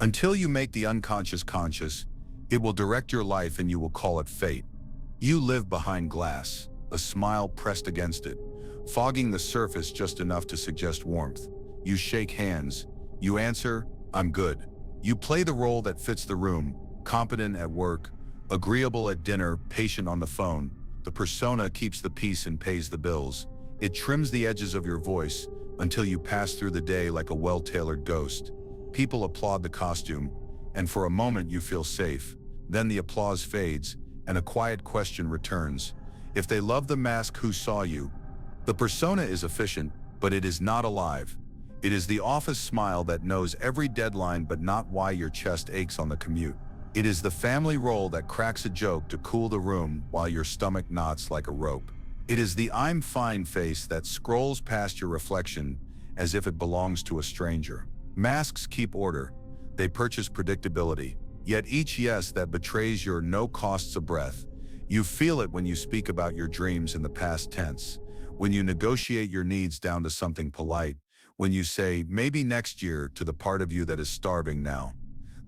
Until you make the unconscious conscious, it will direct your life and you will call it fate. You live behind glass, a smile pressed against it, fogging the surface just enough to suggest warmth. You shake hands. You answer, "I'm good." You play the role that fits the room, competent at work, agreeable at dinner, patient on the phone. The persona keeps the peace and pays the bills. It trims the edges of your voice until you pass through the day like a well-tailored ghost. People applaud the costume, and for a moment you feel safe. Then the applause fades, and a quiet question returns. If they love the mask, who saw you? The persona is efficient, but it is not alive. It is the office smile that knows every deadline but not why your chest aches on the commute. It is the family role that cracks a joke to cool the room while your stomach knots like a rope. It is the "I'm fine" face that scrolls past your reflection as if it belongs to a stranger. Masks keep order. They purchase predictability. Yet each yes that betrays your no costs a breath. You feel it when you speak about your dreams in the past tense, when you negotiate your needs down to something polite, when you say maybe next year to the part of you that is starving now.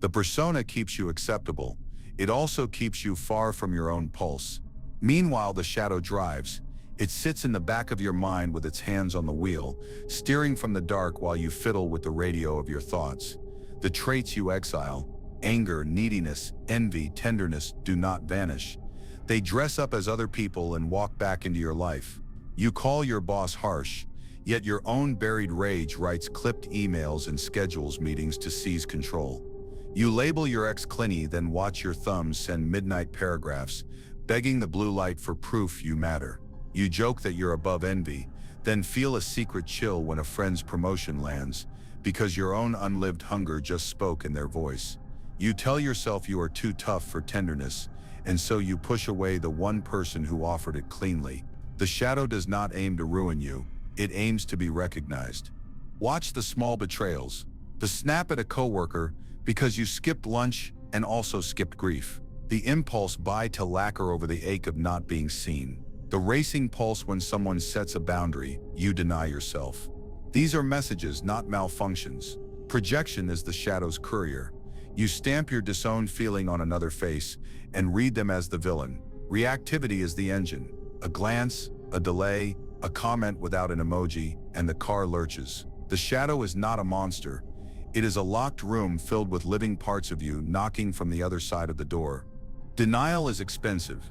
The persona keeps you acceptable. It also keeps you far from your own pulse. Meanwhile, the shadow drives. It sits in the back of your mind with its hands on the wheel, steering from the dark while you fiddle with the radio of your thoughts. The traits you exile, anger, neediness, envy, tenderness, do not vanish. They dress up as other people and walk back into your life. You call your boss harsh, yet your own buried rage writes clipped emails and schedules meetings to seize control. You label your ex clingy, then watch your thumbs send midnight paragraphs, begging the blue light for proof you matter. You joke that you're above envy, then feel a secret chill when a friend's promotion lands, because your own unlived hunger just spoke in their voice. You tell yourself you are too tough for tenderness, and so you push away the one person who offered it cleanly. The shadow does not aim to ruin you, it aims to be recognized. Watch the small betrayals. The snap at a coworker because you skipped lunch and also skipped grief. The impulse buy to lacquer over the ache of not being seen. The racing pulse when someone sets a boundary, you deny yourself. These are messages, not malfunctions. Projection is the shadow's courier. You stamp your disowned feeling on another face and read them as the villain. Reactivity is the engine. A glance, a delay, a comment without an emoji, and the car lurches. The shadow is not a monster. It is a locked room filled with living parts of you knocking from the other side of the door. Denial is expensive.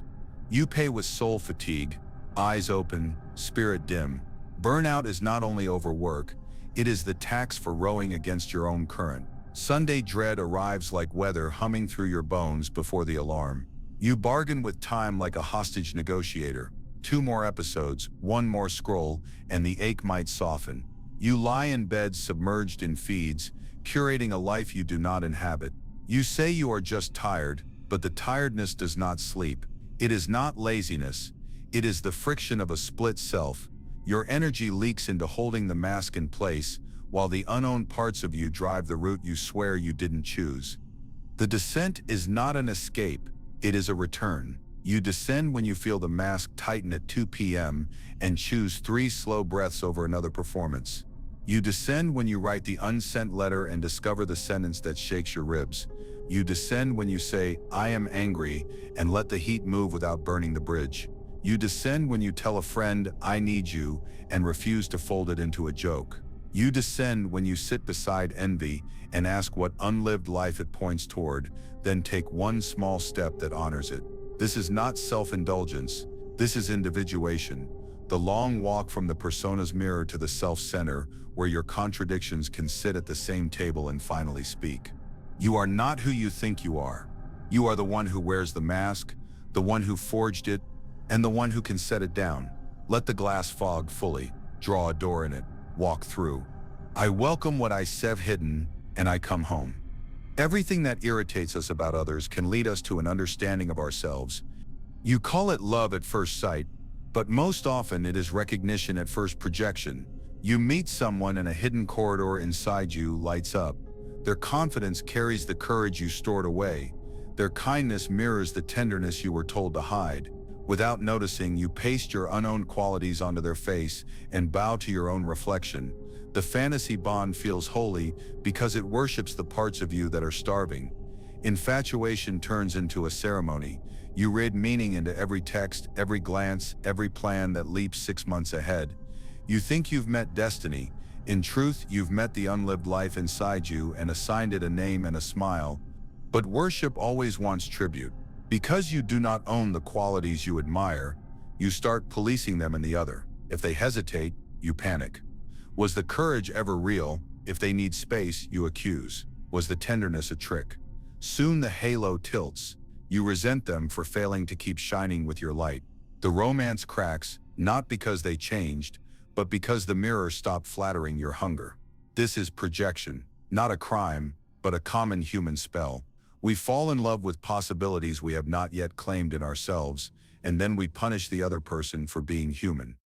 You pay with soul fatigue, eyes open, spirit dim. Burnout is not only overwork, it is the tax for rowing against your own current. Sunday dread arrives like weather humming through your bones before the alarm. You bargain with time like a hostage negotiator. 2 more episodes, 1 more scroll, and the ache might soften. You lie in bed submerged in feeds, curating a life you do not inhabit. You say you are just tired, but the tiredness does not sleep. It is not laziness. It is the friction of a split self. Your energy leaks into holding the mask in place, while the unowned parts of you drive the route you swear you didn't choose. The descent is not an escape, it is a return. You descend when you feel the mask tighten at 2 p.m. and choose 3 slow breaths over another performance. You descend when you write the unsent letter and discover the sentence that shakes your ribs. You descend when you say, "I am angry," and let the heat move without burning the bridge. You descend when you tell a friend, "I need you," and refuse to fold it into a joke. You descend when you sit beside envy and ask what unlived life it points toward, then take one small step that honors it. This is not self-indulgence, this is individuation. The long walk from the persona's mirror to the self-center, where your contradictions can sit at the same table and finally speak. You are not who you think you are. You are the one who wears the mask, the one who forged it, and the one who can set it down. Let the glass fog fully, draw a door in it, walk through. I welcome what I have hidden, and I come home. Everything that irritates us about others can lead us to an understanding of ourselves. You call it love at first sight, but most often it is recognition at first projection. You meet someone and a hidden corridor inside you lights up. Their confidence carries the courage you stored away. Their kindness mirrors the tenderness you were told to hide. Without noticing, you paste your unowned qualities onto their face and bow to your own reflection. The fantasy bond feels holy because it worships the parts of you that are starving. Infatuation turns into a ceremony. You read meaning into every text, every glance, every plan that leaps 6 months ahead. You think you've met destiny. In truth, you've met the unlived life inside you and assigned it a name and a smile. But worship always wants tribute. Because you do not own the qualities you admire, you start policing them in the other. If they hesitate, you panic. Was the courage ever real? If they need space, you accuse. Was the tenderness a trick? Soon the halo tilts. You resent them for failing to keep shining with your light. The romance cracks, not because they changed, but because the mirror stopped flattering your hunger. This is projection, not a crime, but a common human spell. We fall in love with possibilities we have not yet claimed in ourselves, and then we punish the other person for being human.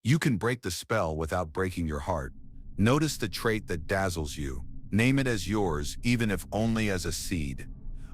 You can break the spell without breaking your heart. Notice the trait that dazzles you. Name it as yours, even if only as a seed.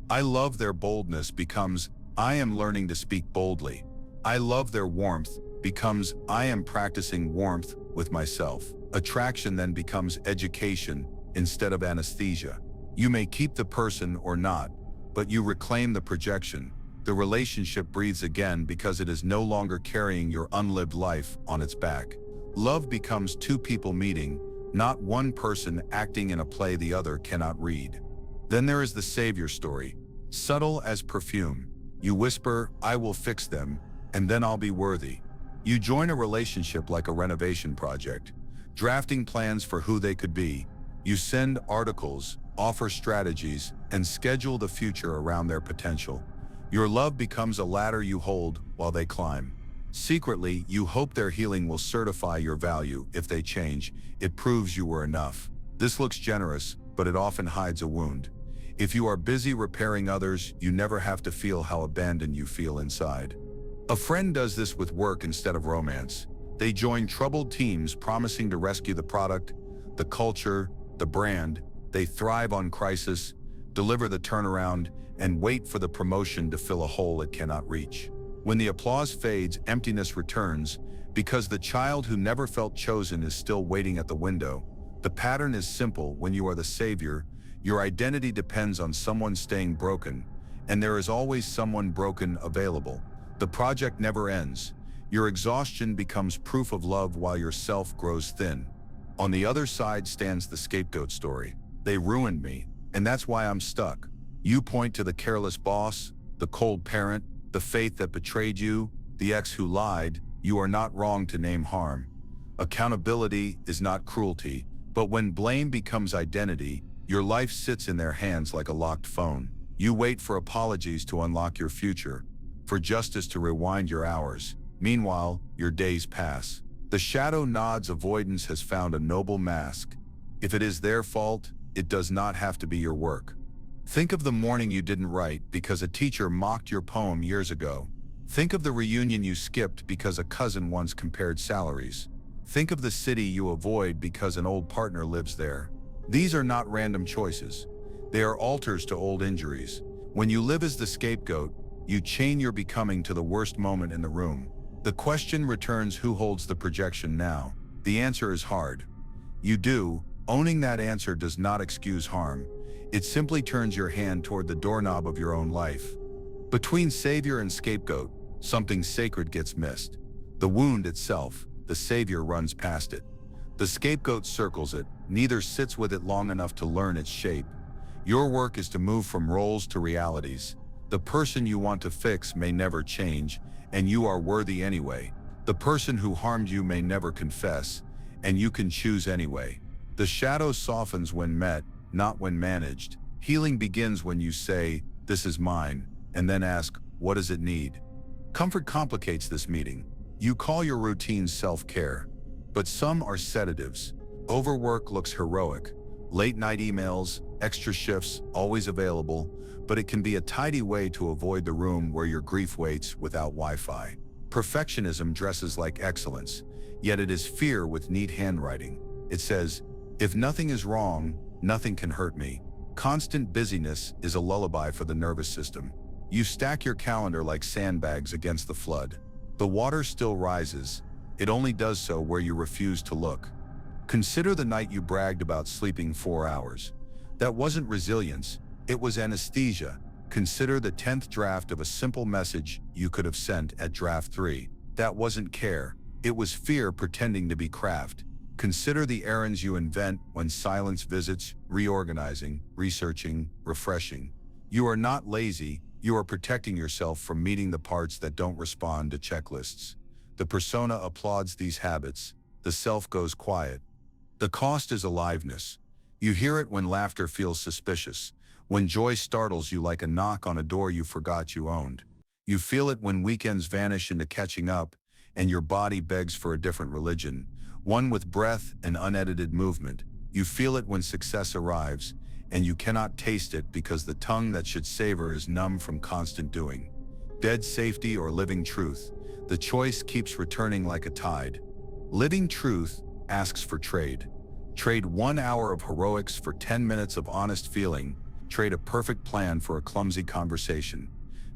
I love their boldness becomes, I am learning to speak boldly. I love their warmth becomes, I am practicing warmth with myself. Attraction then becomes education instead of anesthesia. You may keep the person or not, but you reclaim the projection. The relationship breathes again because it is no longer carrying your unlived life on its back. Love becomes two people meeting, not one person acting in a play the other cannot read. Then there is the savior story, subtle as perfume. You whisper, I will fix them, and then I'll be worthy. You join a relationship like a renovation project, drafting plans for who they could be. You send articles, offer strategies, and schedule the future around their potential. Your love becomes a ladder you hold while they climb. Secretly, you hope their healing will certify your value. If they change, it proves you were enough. This looks generous, but it often hides a wound. If you are busy repairing others, you never have to feel how abandoned you feel inside. A friend does this with work instead of romance. They join troubled teams promising to rescue the product, the culture, the brand. They thrive on crisis, deliver the turnaround, and wait for the promotion to fill a hole it cannot reach. When the applause fades, emptiness returns, because the child who never felt chosen is still waiting at the window. The pattern is simple. When you are the savior, your identity depends on someone staying broken, and there is always someone broken available. The project never ends. Your exhaustion becomes proof of love while your self grows thin. On the other side stands the scapegoat story. They ruined me, and that's why I'm stuck. You point to the careless boss, the cold parent, the faith that betrayed you, the ex who lied. You are not wrong to name harm. Accountability is not cruelty, but when blame becomes identity, your life sits in their hands like a locked phone. You wait for apologies to unlock your future, for justice to rewind your hours. Meanwhile, your days pass. The shadow nods. Avoidance has found a noble mask. If it is their fault, it does not have to be your work. Think of the morning you didn't write because a teacher mocked your poem years ago. Think of the reunion you skipped because a cousin once compared salaries. Think of the city you avoid because an old partner lives there. These are not random choices. They are altars to old injuries. When you live as the scapegoat, you chain your becoming to the worst moment in the room. The question returns, who holds the projection now? The answer is hard. You do. Owning that answer does not excuse harm. It simply turns your hand toward the doorknob of your own life. Between savior and scapegoat, something sacred gets missed. The wound itself, the savior runs past it. The scapegoat circles it, neither sits with it long enough to learn its shape. Your work is to move from roles to realities. The person you want to fix may never change, and you are worthy anyway. The person who harmed you may never confess, and you can choose anyway. The shadow softens when met, not when managed. Healing begins when you say, this is mine, and then ask, what does it need? Comfort complicates this meeting. You call your routines self-care, but some are sedatives. Overwork looks heroic. Late-night emails, extra shifts, always available, but it can be a tidy way to avoid the room where your grief waits without Wi-Fi. Perfectionism dresses like excellence, yet it is fear with neat handwriting. It says, if nothing is wrong, nothing can hurt me. Constant busyness is a lullaby for the nervous system. You stack your calendar like sandbags against the flood. The water still rises. It only does so where you refuse to look. Consider the night you bragged about sleeping 4 hours. That wasn't resilience, it was anesthesia. Consider the 10th draft of a simple message you could have sent at draft 3. That wasn't care, it was fear pretending to be craft. Consider the errands you invent when silence visits, reorganizing, researching, refreshing. You are not lazy, you are protecting yourself from meeting the parts that don't respond to checklists. The persona applauds these habits, the self goes quiet. The cost is aliveness. You hear it when laughter feels suspicious, when joy startles you like a knock on a door you forgot you owned. You feel it when weekends vanish into catching up, and your body begs for a different religion, one with breath and unedited movement. You feel it when success arrives, and you cannot taste it because the tongue that should savor is numb from constant doing. Dead safety or living truth, the choice keeps returning like a tide. Living truth asks for trade. Trade 1 hour of heroics for 10 minutes of honest feeling. Trade a perfect plan for a clumsy conversation.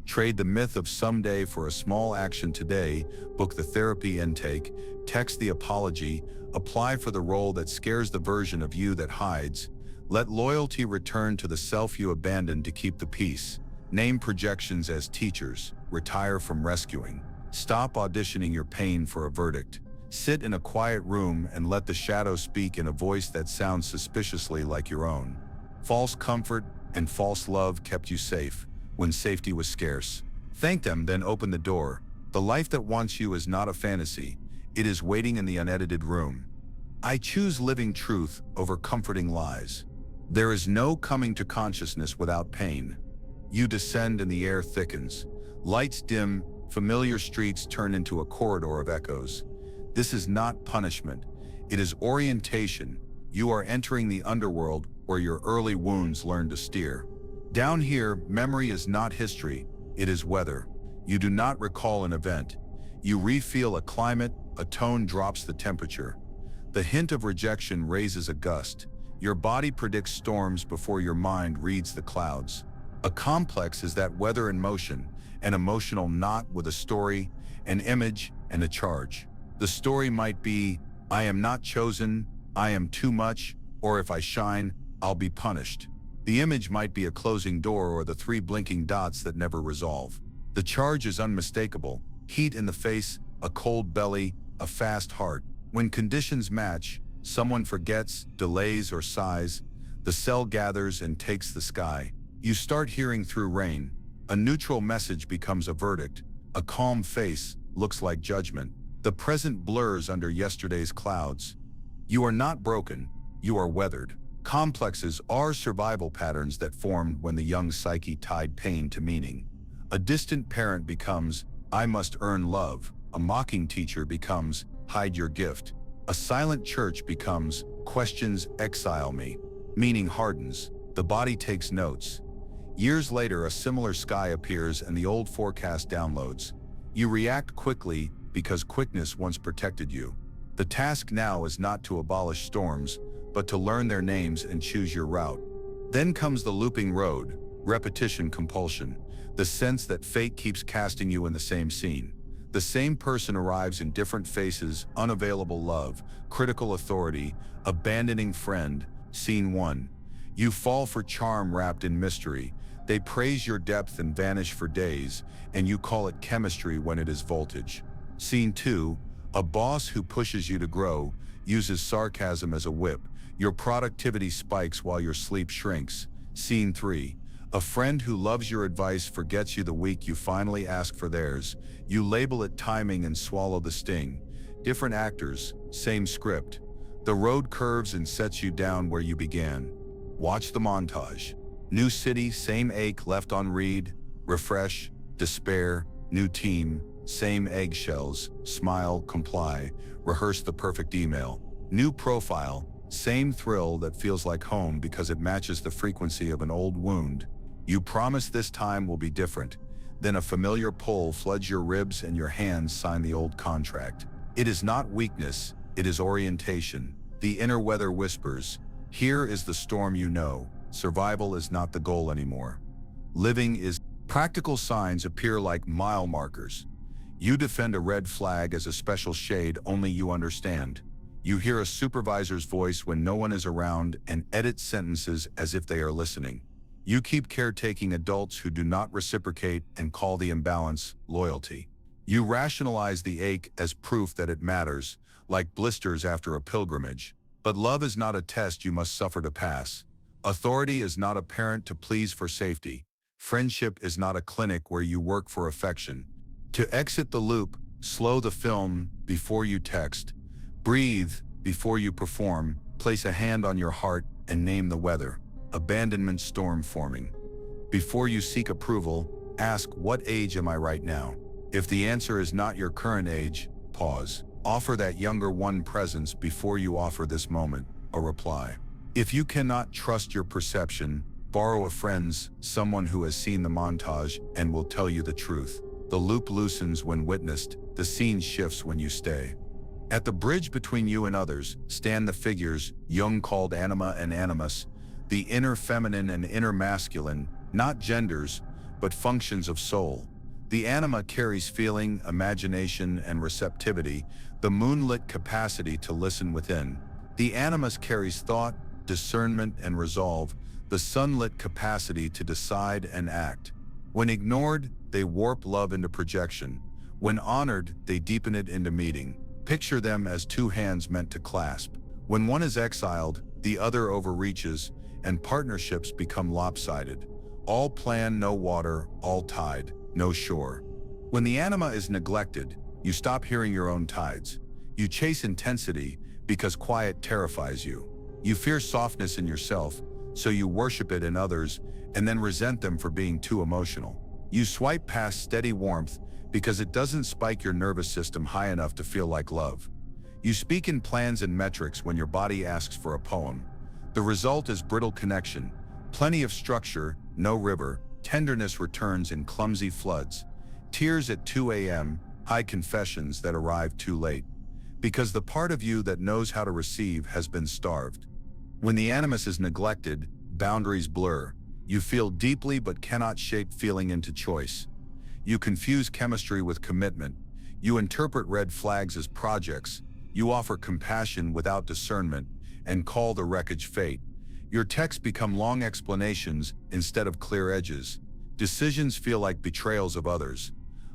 Trade the myth of someday for a small action today. Book the therapy intake, text the apology, apply for the role that scares the version of you that hides. Let loyalty return to the self you abandoned to keep the peace. Name projections as teachers, retire from rescuing. Stop auditioning your pain for a verdict. Sit in a quiet room and let the shadow speak in a voice that sounds suspiciously like your own. False comfort and false love kept you safe when safety was scarce. Thank them, then open the door. The life that wants you is not a fantasy. It is waiting in the unedited room. I choose living truth over comforting lies. There is no coming to consciousness without pain. You descend and the air thickens. Lights dim, familiar streets turn into a corridor of echoes. This is not punishment. It is orientation. You are entering the underworld where your early wounds learn to steer. Down here, memory is not history, it is weather. You do not recall an event. You refeel a climate, a tone drops the temperature. The hint of rejection raises a gust. Your body predicts storms before your mind reads the clouds. A complex is that weather in motion, an emotional knot with a story, an image, and a charge. The story might be, I am not chosen, I am too much, or if I shine, I'll be punished. The image might be a closing door or the 3 blinking dots that never resolve. The charge is unmistakable, heat in the face, a cold belly, a fast heart. When conditions match, someone forgets, delays, or sighs, the cell gathers and takes the sky. You start hearing through rain. A neutral message becomes a verdict. A calm face looks like judgment. The present blurs under yesterday's clouds. You are not broken, you are weathered. Complexes are survival patterns that formed when the young psyche tied pain to meaning. A distant parent becomes, I must earn love. A mocking teacher becomes, hide your gift. A silent church becomes, questions exile me. Meaning hardens, the body takes notes. Years later, a similar sky appears and the old forecast downloads. You react quickly because quickness once protected you. The task now is not to abolish storms, but to learn their names and choose your route. Then comes the looping road, repetition compulsion, the sense that fate keeps casting you in the same scene. The same person arrives in different faces, unavailable love, critical authority, abandoning friend. Scene 1. You fall for charm wrapped in mystery. They praise your depth and vanish for days, and you call it chemistry when it is voltage. Scene 2. A boss who pushes you to grow, uses sarcasm as a whip. Your productivity spikes while your sleep shrinks. Scene 3. A friend who loves your advice forgets you the week you finally ask for theirs. You label it timing and swallow the sting. Different actors, same script. The road curves and sets you down where you began. Watch the montage. New city, same ache left on read. Refresh, despair, new team, same eggshells, smile, comply, rehearse the perfect email. New profile, same thrill that feels like home because it matches the frequency of an old wound. You promise this time will be different. Then a familiar pull floods your ribs and your hands sign the old contract. It is not weakness, it is orientation. The inner weather whispers, here is the storm you know. Survival is not the goal anymore. Living is. Practical signs appear like mile markers. You defend a red flag as a special shade only you understand. You hear a supervisor's voice when no one is around and edit sentences as if they are listening. You keep caretaking adults who do not reciprocate and call the imbalance loyalty. You rationalize the ache as proof that it matters, like blisters after a pilgrimage. But love is not a test you must suffer to pass. Authority is not a parent to please for safety. Friendship is not a clinic where you work for affection. To exit the loop, slow the film before you text. Breathe before you perform. Place a hand on your heart and name the weather. Abandonment storm forming. Before you seek approval, ask, what age am I right now? If the answer is not your current age, pause. Offer that younger one presence before you offer this moment a reply. If you cannot trust your perception, borrow a friend's, someone who has seen the montage and will tell you the truth. The loop loosens when witnessed, the scene shifts when you stay. At the bridge between you and others, stand the figures Jung called anima and animus, the inner feminine and inner masculine, not genders, but functions of soul. The anima carries feeling, imagination, and receptivity, the moonlit capacity to listen within. The animus carries thought, discernment, and resolve, the sunlit capacity to decide and act. When ignored, they warp love into projection. When honored, they deepen it into meeting. Picture them as two hands meant to clasp. When one is exiled, the other overreaches, and partnerships become lopsided. All plan, no water; all tide, no shore. When the anima is neglected, you stop hearing your own tides. You chase intensity because quiet terrifies you. You fear softness in yourself, so you worship it in others and then resent them for being too emotional. You swipe past steady warmth because it doesn't spike your nervous system high enough to feel like love. You speak in plans and metrics when your body asks for a poem. The result is brittle connection, plenty of structure, no river. Tenderness returns in clumsy floods. Tears at 2 a.m., high confessions that arrive too late. Because the part of you that knows how to receive has been starved. When the animus is neglected, boundaries blur. You feel deeply but cannot shape feeling into choice. You confuse chemistry with commitment. You interpret red flags as projects. You offer compassion without discernment and call the wreckage fate. Your texts become long explanations instead of clear edges. Decisions feel like betrayals of others,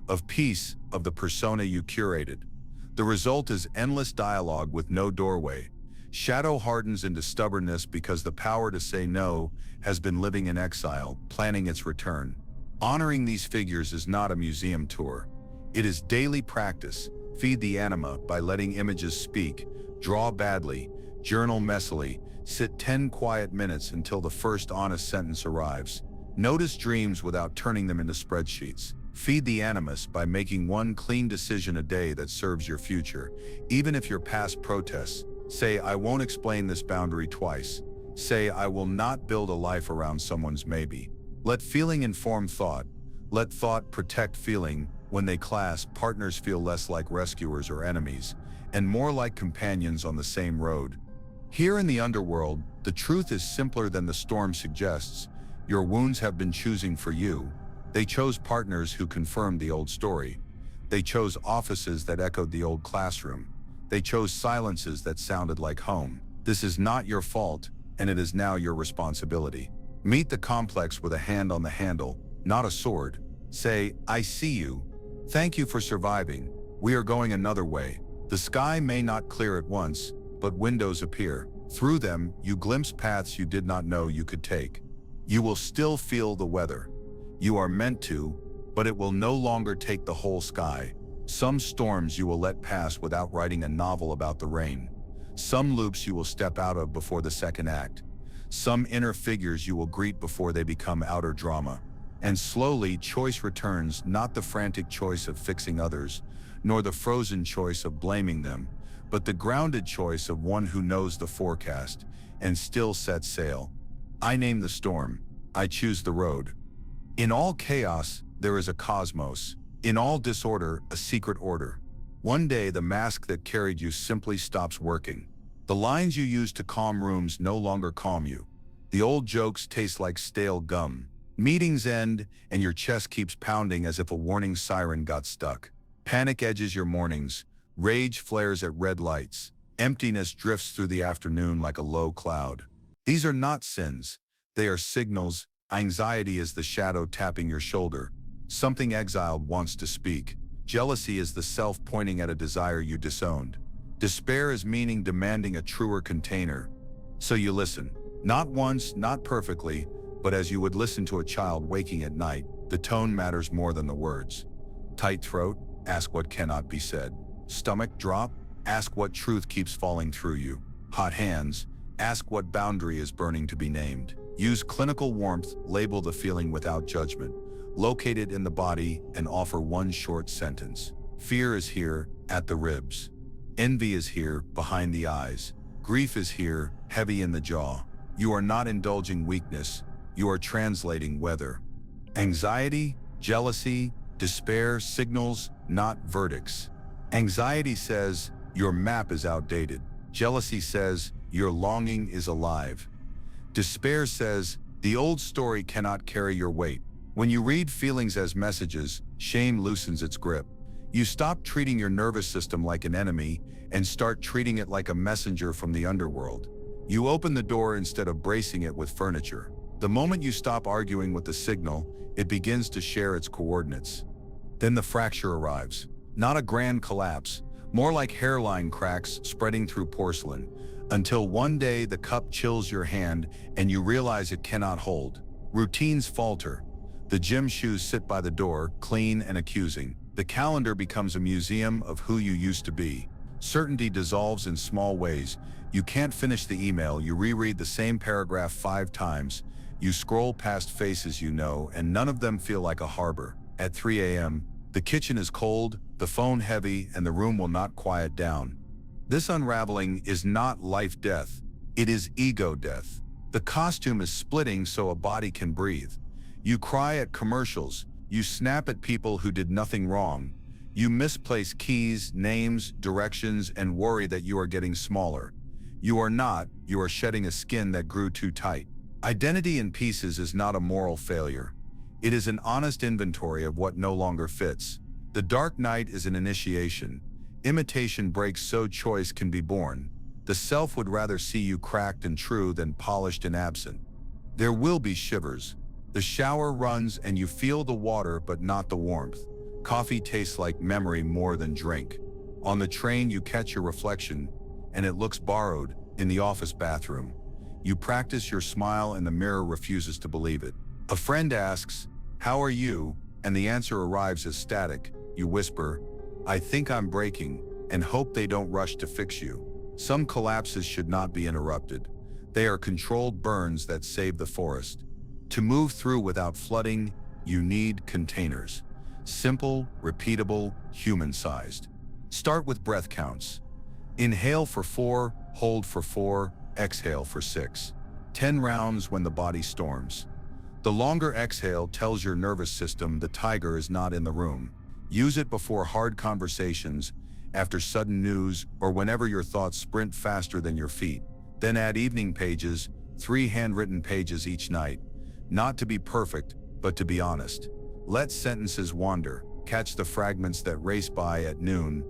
of peace, of the persona you curated. The result is endless dialogue with no doorway. Shadow hardens into stubbornness because the power to say no has been living in exile, planning its return. Honoring these figures is not a museum tour. It is daily practice. Feed the anima by letting images speak, draw badly, journal messily, sit 10 quiet minutes until the first honest sentence arrives. Notice dreams without turning them into spreadsheets. Feed the animus by making one clean decision a day that serves your future, even if your past protests. Say, I won't explain this boundary twice. Say, I will not build a life around someone's maybe. Let feeling inform thought. Let thought protect feeling. When they clash, partners feel less like rescuers or enemies, and more like companions on the same road. Here in the underworld, the truth is simpler than the storm suggests. Your wounds have been choosing for you. They chose partners who confirmed the old story. They chose offices that echoed the old classroom. They chose silences that sounded like home. This is not your fault, and it is now your responsibility. Meet the complex with a hand on the handle, not a sword. Say, I see you. Thank you for surviving. We are going another way. The sky may not clear at once, but windows appear. Through them, you glimpse paths you did not know you could take. You will still feel the weather. You are meant to, but it will no longer take the whole sky. Some storms you will let pass without writing a novel about the rain. Some loops you will step out of before the second act. Some inner figures you will greet before they become outer drama. And slowly, choice returns, not the frantic choice of fixing others, nor the frozen choice of blaming them, but the grounded choice of one who knows the forecast and still sets sail. I name the storm. I choose the road. In all chaos, there is a cosmos. In all disorder, a secret order. One day, the mask that carried you simply stops working. The lines you used to calm rooms no longer calm you. The old jokes taste like stale gum. Meetings end, and your chest keeps pounding as if a warning siren got stuck. Panic edges your mornings. Rage flares at red lights. Emptiness drifts through the afternoon like a low cloud. These are not sins. They are signals. Anxiety is the shadow tapping your shoulder. Something exiled wants to speak. Jealousy is the self pointing at a desire you disowned. Despair is meaning demanding a truer container. So you listen. Not once, not perfectly, but as you would listen to a child waking at night, the tone matters more than the words. Tight throat, ask what cannot be said. Stomach drop, ask what truth keeps falling through you. Hot hands, ask what boundary is burning to be named. Use clinical warmth, label the feeling without judgment. Locate it in the body and offer one short sentence. Fear is here, at the ribs. Envy is here, behind the eyes. Grief is here, heavy in the jaw. You are not indulging weakness, you are translating weather. Anxiety, jealousy, despair, signals, not verdicts. Anxiety says, your map is outdated. Jealousy says, your longing is alive. Despair says, the old story cannot carry your weight. When you read feelings as messages, shame loosens its grip. You stop treating your nervous system like an enemy and start treating it like a messenger from the underworld. You open the door instead of bracing it with furniture. The moment you stop arguing with the signal, it begins to share its coordinates. Then the fracture arrives. Not a grand collapse, more like hairline cracks spreading through porcelain, until one day the cup chills your hand and you realize it cannot hold. Routines falter. The gym shoes sit by the door, clean and accusing. The calendar becomes a museum of who you used to be. Certainty dissolves in small ways. You can't finish the email, you reread the same paragraph 5 times. You scroll past faces you know, and none of them feel like a harbor. At 3 a.m., the kitchen is cold, the phone heavy, and the room will not quiet down. This unraveling is not life-death, it is ego-death. The costume is splitting so a body can breathe. You cry at commercials, you snap at people who did nothing wrong. You misplace keys, names, directions, and worry that you are getting smaller. You are not, you are shedding a skin that grew too tight. Identity in pieces is not a moral failure. It is an honest inventory of what no longer fits. The dark night is an initiation. Imitation breaks so choice can be born. The self would rather see you cracked and true than polished and absent. There will be shivers. The shower runs and you feel the water but not the warmth. Coffee tastes like memory more than drink. On the train you catch your reflection, and it looks borrowed, in the office bathroom. You practice your smile and the mirror refuses to believe it. A friend asks, "How are you?" and the answer arrives as static. You whisper, "I think I'm breaking," and hope they don't rush to fix you. Some collapses should not be interrupted. They are controlled burns that save the forest. To move through without flooding, you need containers. Simple, repeatable, human-sized. Start with breath counts. Inhale for 4, hold for 4, exhale for 6. 10 rounds when the body storms. The longer exhale tells your nervous system the tiger is not in the room. Use it before hard conversations, after sudden news, or whenever your thoughts sprint faster than your feet. Then add evening pages, 3 handwritten pages each night. Not to be perfect, but to be honest. Let sentences wander. Catch the fragments that race by at noon.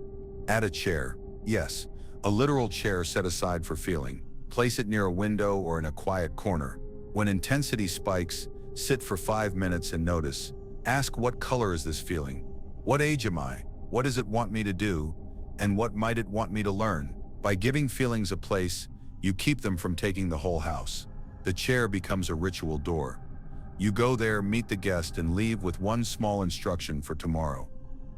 Add a chair. Yes, a literal chair set aside for feeling. Place it near a window or in a quiet corner. When intensity spikes, sit for 5 minutes and notice. Ask, what color is this feeling? What age am I? What does it want me to do? And what might it want me to learn? By giving feelings a place, you keep them from taking the whole house. The chair becomes a ritual door. You go there, meet the guest, and leave with one small instruction for tomorrow.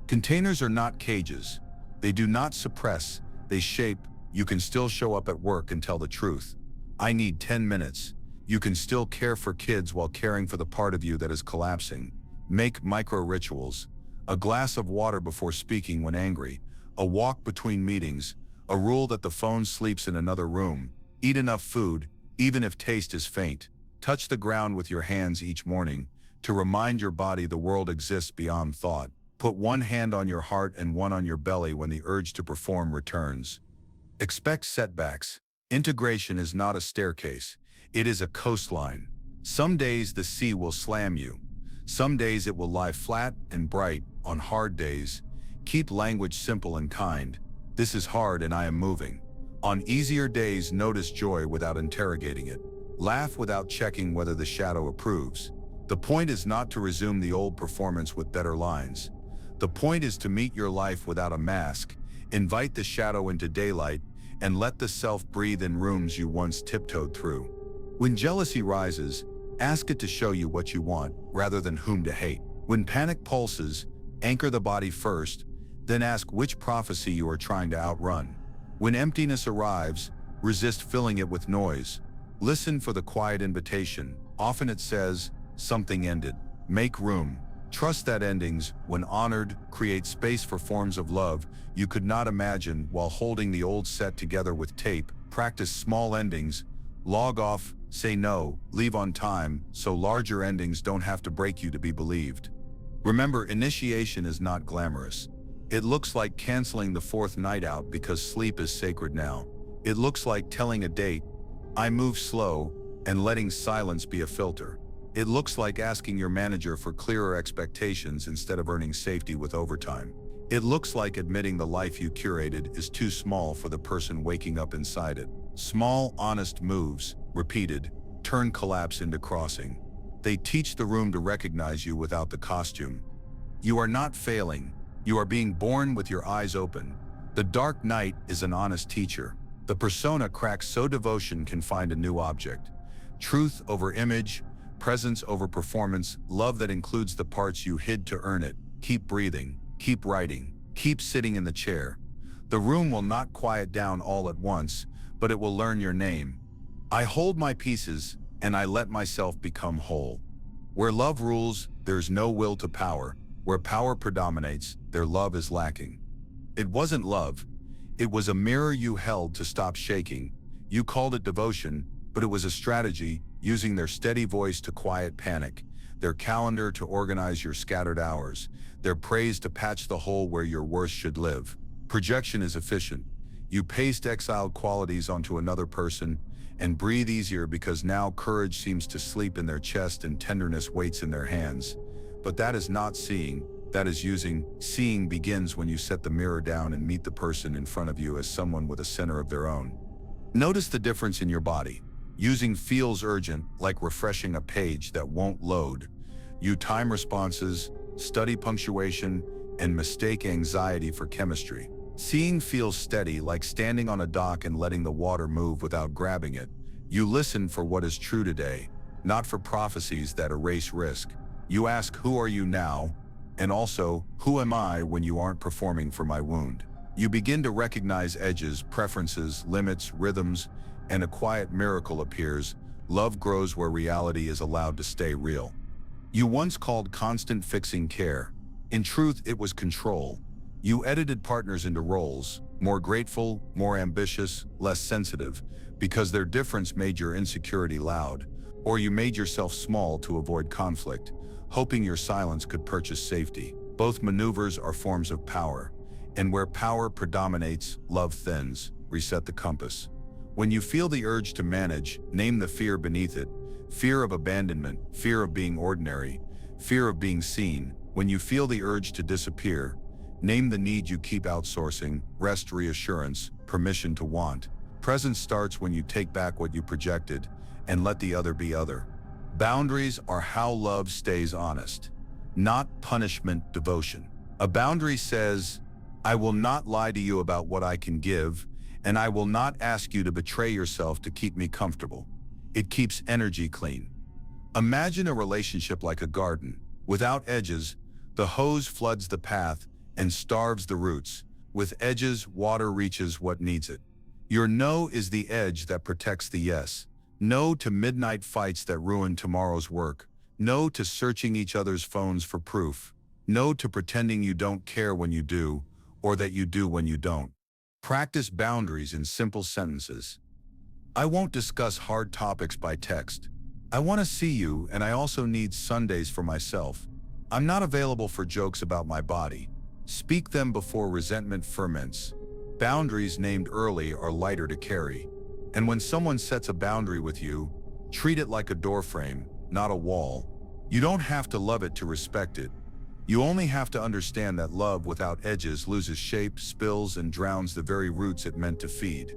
Containers are not cages. They do not suppress, they shape. You can still show up at work and tell the truth. I need 10 minutes. You can still care for kids while caring for the part of you that is collapsing. Make micro rituals. A glass of water before speaking when angry. A walk between meetings. A rule that the phone sleeps in another room. Eat enough food, even if taste is faint. Touch the ground with your hands each morning to remind your body the world exists beyond thought. Put one hand on your heart and one on your belly when the urge to perform returns. Expect setbacks. Integration is not a staircase. It is a coastline. Some days the sea will slam you. Some days it will lie flat and bright. On hard days, keep language simple and kind. This is hard and I am moving. On easier days, notice joy without interrogating it. Laugh without checking whether the shadow approves. The point is not to resume the old performance with better lines. The point is to meet your life without a mask, invite the shadow into daylight, and let the self breathe in rooms you once tiptoed through. When jealousy rises, ask it to show you what you want rather than whom to hate. When panic pulses, anchor the body first, then ask which prophecy you are trying to outrun. When emptiness arrives, resist filling it with noise. Listen for the quiet invitation. Often it says, something ended. Make room. Trust that endings, when honored, create space for forms of love you could not imagine while holding the old set together with tape. Practice small endings. Log off, say no, leave on time, so larger endings don't have to break you to be believed. Remember, initiation is not glamorous. It looks like canceling the fourth night out because sleep is sacred now. It looks like telling a date, I move slow, and letting silence be a filter. It looks like asking your manager for clearer expectations instead of earning safety with overtime. It looks like admitting the life you curated is too small for the person waking up inside it. Small, honest moves, repeated, turn collapse into crossing. They teach the room to recognize you without the costume. You are not failing. You are being born with your eyes open. The dark night is an honest teacher. The persona cracks so devotion can find a new object. Truth over image, presence over performance, love that includes the parts you hid to earn it. Keep breathing, keep writing, keep sitting in the chair. The room will not quiet down all at once, but it will learn your name. I hold my pieces, and I let myself become whole. Where love rules, there's no will to power. Where power predominates, their love is lacking. It wasn't love. It was a mirror you held to stop shaking. You called it devotion, but it was a strategy, using their steady voice to quiet panic, their calendar to organize your scattered hours, their praise to patch the hole where your worst should live. Projection is efficient. You paste exiled qualities onto another person and breathe easier because now courage seems to sleep in their chest and tenderness waits in their hands. But that is not seeing, that is using. Seeing begins when you set the mirror down and meet the person in front of you as someone with a center of their own. Notice the difference in your body. Using feels urgent, like refreshing a page that won't load. You time responses, study punctuation, and mistake anxiety for chemistry. Seeing feels steady, like standing on a dock and letting the water move without grabbing it. You listen for what is true today, not for prophecies that erase risk. You ask, who are you now? And also, who am I when you aren't performing for my wound? You begin to recognize edges, preferences, limits, rhythms, and a quiet miracle appears. Love grows where reality is allowed to stay real. You once called constant fixing care. In truth, it was control. You edited partners into roles, more grateful, more ambitious, less sensitive, because their difference made your insecurity loud. Or you made yourself small to avoid conflict, hoping your silence could purchase safety. Both maneuvers are forms of power, and where power predominates, love thins. Reset the compass. When you feel the urge to manage, name the fear beneath it. Fear of abandonment, fear of being ordinary, fear of being seen. When you feel the urge to disappear, name the need you keep outsourcing, rest, reassurance, permission to want. Presence starts when you take back what you projected and let the other be other. Boundaries are how love stays honest, not punishment, devotion. A boundary says, I will not lie to you about what I can give, and I will not ask you to betray yourself to keep me comfortable. It keeps energy clean. Imagine a relationship like a garden. Without edges, the hose floods the path and starves the roots. With edges, water reaches what needs it. Your no is the edge that protects the yes. No to midnight fights that ruin tomorrow's work. No to searching each other's phones for proof. No to pretending you don't care when you do, or that you do when you don't. Practice boundaries in simple sentences. I won't discuss hard topics by text. I want to see you, and I also need Sundays for myself. I'm not available for jokes about my body. Speak them before resentment ferments. Boundaries named early are lighter to carry. And when someone sets a boundary with you, treat it like a doorframe, not a wall. You don't have to love it to respect it. You only have to understand that love without edges loses shape, spills, and drowns the very roots it meant to feed.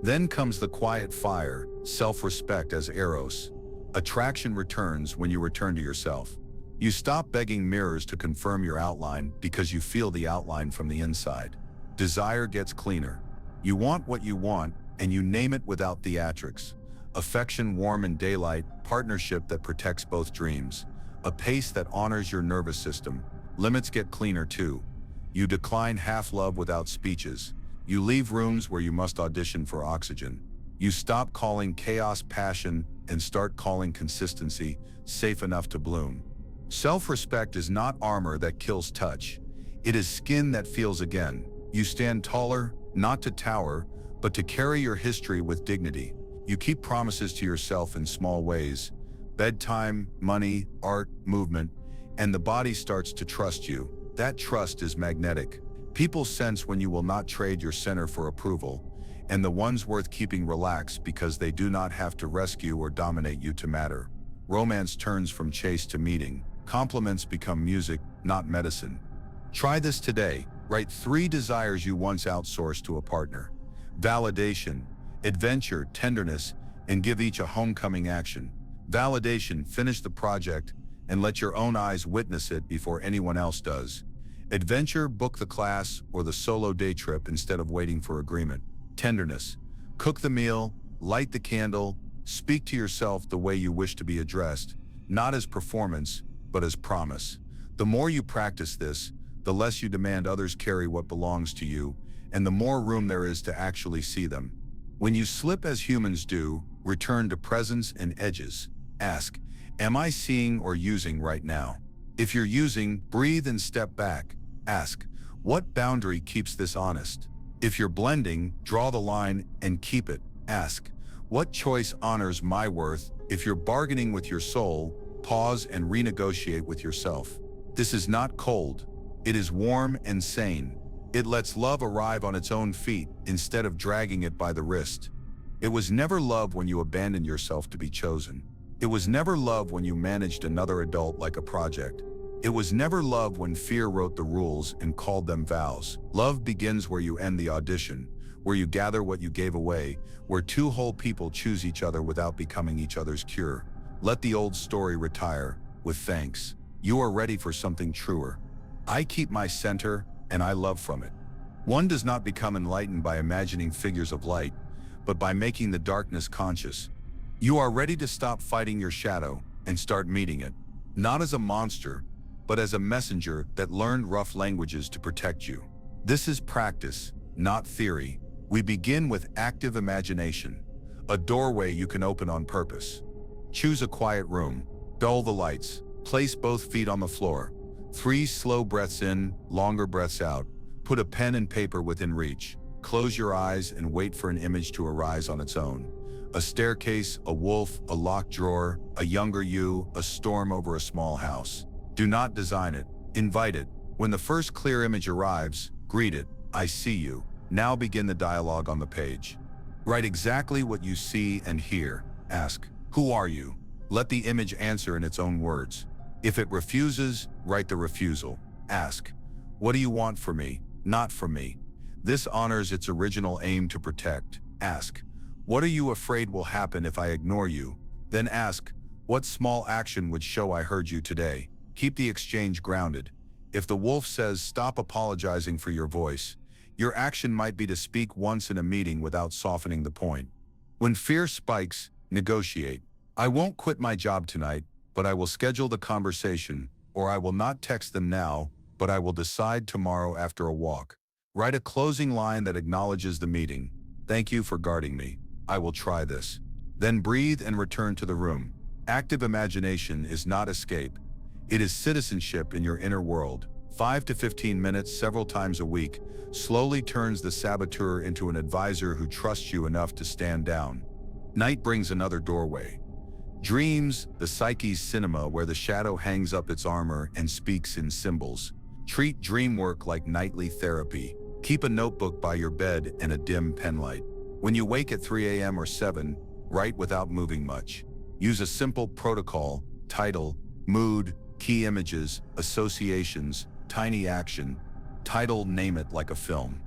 Then comes the quiet fire, self-respect as eros. Attraction returns when you return to yourself. You stop begging mirrors to confirm your outline because you feel the outline from the inside. Desire gets cleaner. You want what you want, and you name it without theatrics. Affection warm in daylight, partnership that protects both dreams. A pace that honors your nervous system. Limits get cleaner too. You decline half-love without speeches. You leave rooms where you must audition for oxygen. You stop calling chaos passion and start calling consistency safe enough to bloom. Self-respect is not armor that kills touch. It is skin that feels again. You stand taller, not to tower, but to carry your history with dignity. You keep promises to yourself in small ways. Bedtime, money, art, movement, and the body starts to trust you. That trust is magnetic. People sense when you will not trade your center for approval, and the ones worth keeping relax because they do not have to rescue or dominate you to matter. Romance turns from chase to meeting. Compliments become music, not medicine. Try this today. Write 3 desires you once outsourced to a partner. Validation, adventure, tenderness, and give each a homecoming action. Validation, finish the project and let your own eyes witness it before anyone else does. Adventure, book the class or the solo day trip instead of waiting for agreement. Tenderness, cook the meal, light the candle, speak to yourself the way you wish to be addressed, not as performance, but as promise. The more you practice this, the less you demand others carry what belongs to you, and the more room there is to actually see them. When you slip as humans do, return to presence and edges. Ask, am I seeing or using right now? If you're using, breathe and step back. Ask, what boundary keeps this honest? If you're blending, draw the line and keep it. Ask, what choice honors my worth? If you're bargaining with your soul, pause and renegotiate with yourself. This is not cold. It is warm and sane. It lets love arrive on its own feet instead of dragging it by the wrist. It was never love when you abandoned yourself to be chosen. It was never love when you managed another adult like a project. It was never love when fear wrote the rules and called them vows. Love begins where you end the audition, where you gather what you gave away, where 2 whole people choose each other without becoming each other's cure. Let the old story retire, with thanks. You are ready for something truer. I keep my center, and I love from it. One does not become enlightened by imagining figures of light, but by making the darkness conscious. You are ready to stop fighting your shadow and start meeting it, not as a monster, but as a messenger that learned rough languages to protect you. This is practice, not theory. We begin with active imagination, a doorway you can open on purpose. Choose a quiet room, dull the lights, place both feet on the floor. 3 slow breaths in, longer breaths out. Put a pen and paper within reach. Close your eyes and wait for an image to arise on its own. A staircase, a wolf, a locked drawer, a younger you, a storm over a small house. Do not design it, invite it. When the first clear image arrives, greet it. I see you. Now begin the dialogue on the page. Write exactly what you see and hear. Ask, who are you? Let the image answer in its own words. If it refuses, write the refusal. Ask, what do you want from me? Not from me. This honors its original aim to protect. Ask, what are you afraid will happen if I ignore you? Then ask, what small action would show I heard you today? Keep the exchange grounded. If the wolf says stop apologizing for your voice, your action might be to speak once in a meeting without softening the point. When fear spikes, negotiate. I won't quit my job tonight, but I will schedule the conversation, or I will not text them now, but I will decide tomorrow after a walk. Write a closing line that acknowledges the meeting. Thank you for guarding me. I will try this. Then breathe and return to the room. Active imagination is not escape. It is citizenship in your inner world. 5 to 15 minutes several times a week slowly turns the saboteur into an advisor who trusts you enough to stand down. Night brings another doorway. Dreams, the psyche's cinema where the shadow hangs up its armor and speaks in symbols. Treat dreamwork like nightly therapy. Keep a notebook by your bed and a dim penlight. When you wake at 3 a.m. or 7, write without moving much. Use a simple protocol, title, mood, key images, associations, tiny action. Title, name it like a film.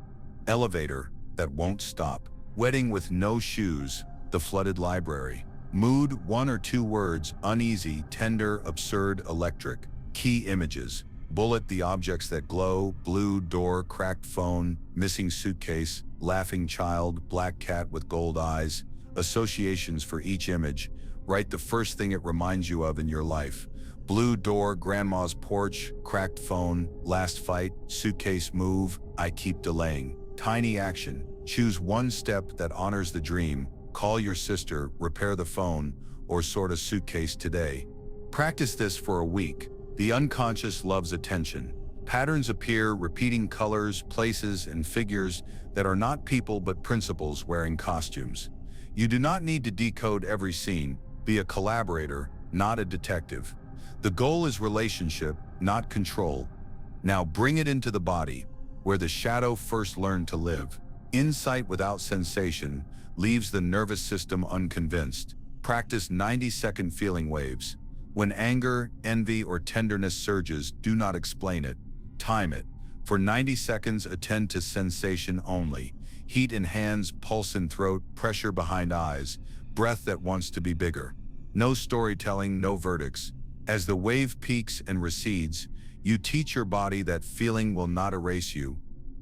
Elevator that won't stop. Wedding with no shoes, the flooded library. Mood, 1 or 2 words, uneasy, tender, absurd, electric. Key images. Bullet, the objects that glow, blue door, cracked phone, missing suitcase, laughing child, black cat with gold eyes. Associations for each image. Write the first thing it reminds you of in your life. Blue door, grandma's porch, cracked phone, last fight, suitcase move, I keep delaying. Tiny action. Choose one step that honors the dream. Call your sister, repair the phone, or sort a suitcase today. Practice this for a week. The unconscious loves attention. Patterns appear, repeating colors, places, and figures that are not people but principles wearing costumes. You do not need to decode every scene. Be a collaborator, not a detective. The goal is relationship, not control. Now bring it into the body, where the shadow first learned to live. Insight without sensation leaves the nervous system unconvinced. Practice 90-second feeling waves. When anger, envy, or tenderness surges, do not explain it. Time it. For 90 seconds, attend to sensation only. Heat in hands, pulse in throat, pressure behind eyes, breath that wants to be bigger. No storytelling, no verdicts. As the wave peaks and recedes, you teach your body that feeling will not erase you.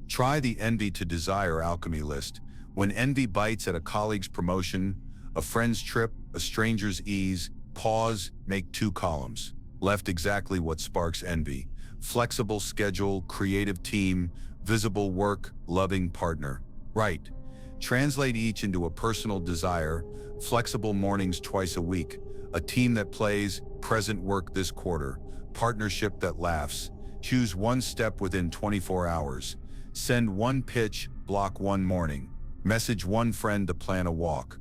Try the envy to desire alchemy list. When envy bites at a colleague's promotion, a friend's trip, a stranger's ease, pause, make 2 columns. Left, exactly what sparks envy. Flexible schedule, creative team, visible work, loving partner. Right. Translate each into a personal desire. Flexible mornings twice a week. A team that plays, present work this quarter. Partnership that laughs. Choose one step within 24 hours. Send one pitch, block one morning. Message one friend to plan a walk.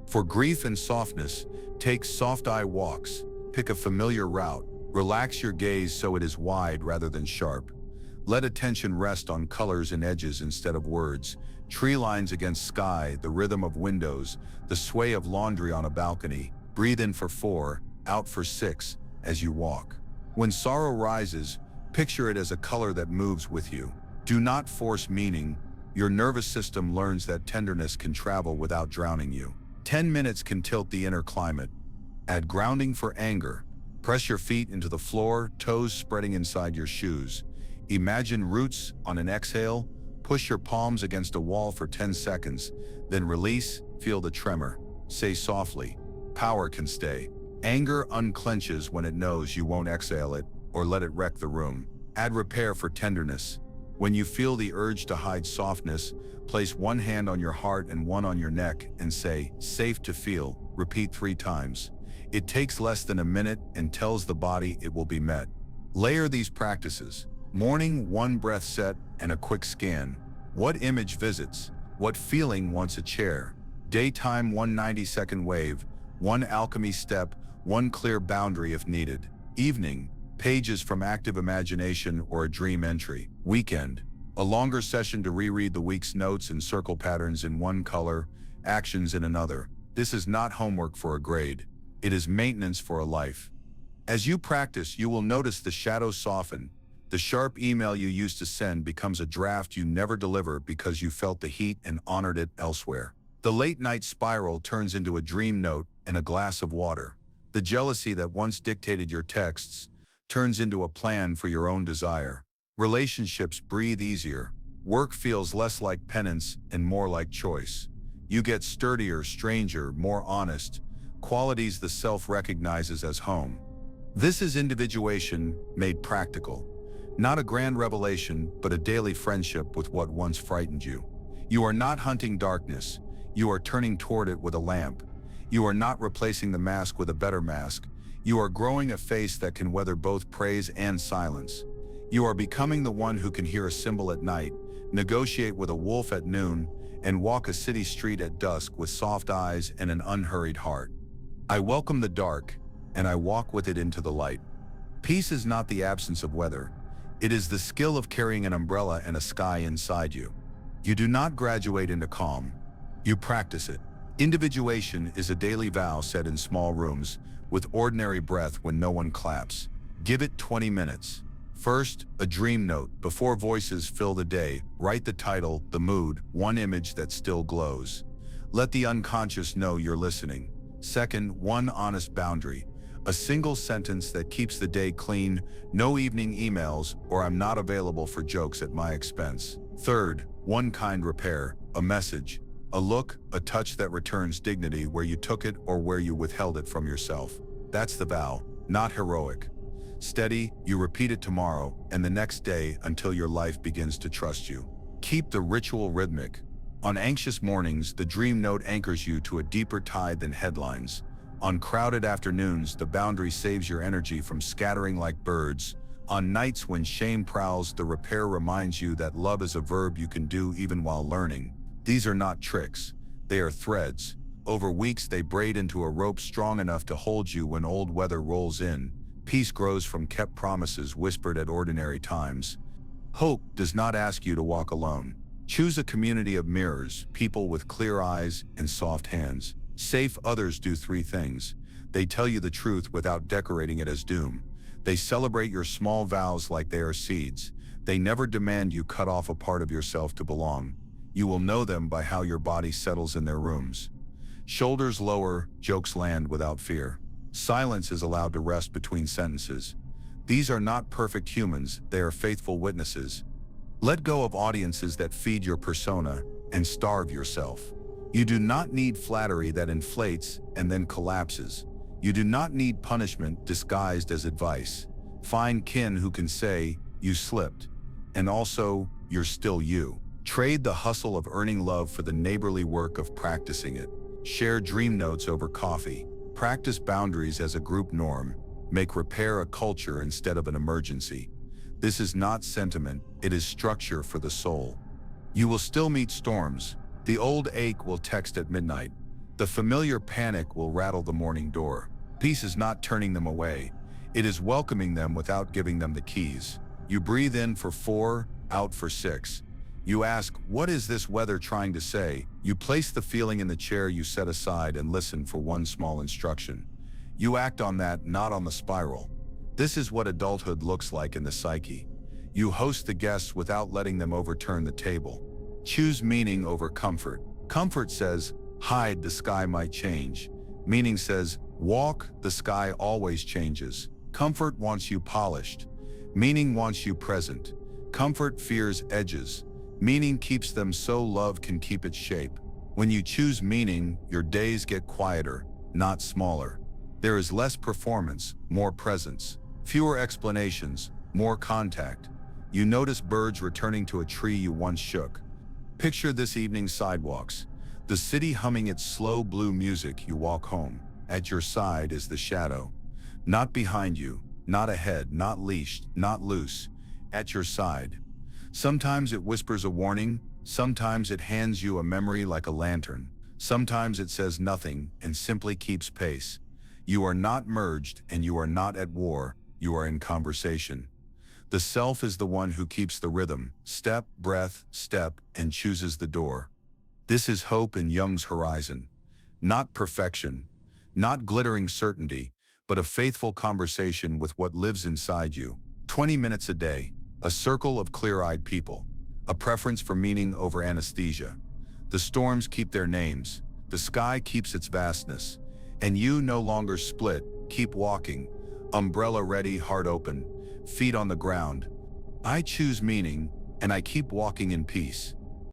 For grief and softness, take soft eye walks. Pick a familiar route. Relax your gaze so it is wide rather than sharp. Let attention rest on colors and edges instead of words. Tree lines against sky, the rhythm of windows, the sway of laundry on a balcony. Breathe in for 4, out for 6, as you walk. When sorrow rises, picture it as a color that moves with you. Do not force meaning. Your nervous system learns that tenderness can travel without drowning you. 10 minutes can tilt the inner climate. Add grounding for anger. Press your feet into the floor, toes spreading inside your shoes. Imagine roots on an exhale. Push your palms against a wall for 10 seconds, then release, feel the tremor. Say softly, power can stay. Anger unclenches when it knows you won't exhale it or let it wreck the room. Add repair for tenderness. When you feel the urge to hide softness, place one hand on your heart and one on your neck and say, safe to feel. Repeat 3 times. It takes less than a minute and tells the body it will be met. Layer these practices. Morning, 1 breath set and a quick scan. What image visits? What feeling wants a chair? Daytime, 1 90-second wave, 1 alchemy step, 1 clear boundary if needed. Evening, pages from active imagination or a dream entry. Weekend, a longer session to reread the week's notes and circle patterns in one color, actions in another. This is not homework for a grade. It is maintenance for a life. As you practice, you will notice the shadows soften. The sharp email you used to send becomes a draft you never deliver because you felt the heat and honored it elsewhere. The late-night spiral turns into a dream note and a glass of water. The jealousy that once dictated your texts turns into a plan for your own desire. Relationships breathe easier. Work feels less like penance and more like choice. You get sturdier, stranger, more honest, qualities the self recognizes as home. This is individuation made practical. Not a grand revelation, but a daily friendship with what once frightened you. You are not hunting darkness. You are turning toward it with a lamp. You are not replacing the mask with a better mask. You are growing a face that can weather both praise and silence. You are becoming the one who can hear a cymbal at night, negotiate with a wolf at noon, and walk a city street at dusk with soft eyes and an unhurried heart. I welcome the dark, and I walk with it into the light. Peace is not the absence of weather. It is the skill of carrying an umbrella and a sky inside you. You do not graduate into calm. You practice it. Individuation is a daily vow set in small rooms with ordinary breath when no one claps. Give it 20 minutes. First, a dream note. Before voices fill the day, write the title, the mood, one image that still glows. Let the unconscious know you're listening. Second, one honest boundary. A single sentence that keeps the day clean, no evening emails, or I'm not available for jokes at my expense. Third, one kind repair, a message, a look, a touch that returns dignity where you took it or where you withheld it from yourself. That's the vow, not heroic. Steady, you repeat it tomorrow and the next day until your life begins to trust you. Keep the ritual rhythmic. On anxious mornings, the dream note anchors you to a deeper tide than headlines. On crowded afternoons, the boundary saves your energy from scattering like birds. On nights when shame prowls, the repair reminds you that love is a verb you can do even while learning. These are not tricks. They are threads. Over weeks, they braid into a rope strong enough to hold you when old weather rolls in. Peace grows from kept promises whispered at ordinary times. Hope does not ask you to walk alone. Choose a community of mirrors, people with clear eyes and soft hands. Safe others do three things. They tell you the truth without decorating it as doom. They celebrate your small vows like they are seeds. They never demand you cut off a part of yourself to belong. You will know them by how your body settles in their rooms. Shoulders lower, jokes land without fear. Silence is allowed to rest between sentences. These are not perfect humans, they are faithful witnesses. Let go of audiences that feed your persona and starve yourself. You do not need flattery that inflates and then collapses. You do not need punishment disguised as advice. Find kin who can say, you slipped, and also, you're still you. Trade the hustle of earning love for the neighborly work of practicing it. Share dream notes over coffee. Practice boundaries as a group norm. Make repair a culture instead of an emergency. This is not sentiment, it is structure for the soul. You will still meet storms. The old ache will text at midnight. The familiar panic will rattle the morning door. Peace is not turning them away. It is welcoming them without giving them the keys. You breathe in for 4, out for 6. You ask, what is this weather trying to say? You place the feeling in the chair you set aside and listen for one small instruction. You act on that, not on the spiral. This is what adulthood looks like in the psyche. You host the guests without letting them overturn the table. Choose meaning over comfort. Comfort says, hide, the sky might change. Meaning says, walk, the sky always changes. Comfort wants you polished. Meaning wants you present. Comfort fears edges. Meaning keeps them so love can keep its shape. When you choose meaning, your days get quieter, not smaller. There is less performance, more presence. Fewer explanations, more contact. You notice birds returning to a tree you once shook. Picture this evening's sidewalks. The city humming its slow blue music. You walk home. At your side is the shadow. Not behind you, not ahead, not leashed, not loose. At your side. Sometimes it whispers a warning, sometimes it hands you a memory like a lantern. Sometimes it says nothing and simply keeps pace. You are not merged and you are not at war, you are in conversation. The self is the one who keeps the rhythm, step, breath, step, and chooses the door. This is hope in Jung's horizon. Not perfection, not glittering certainty, but a faithful conversation with what lives inside you. 20 minutes a day, a circle of clear-eyed people, a preference for meaning over anesthesia. The storms keep their names, the sky keeps its vastness, and you no longer split, keep walking, umbrella ready, heart open, feet on the ground. I choose meaning, and I keep walking in peace.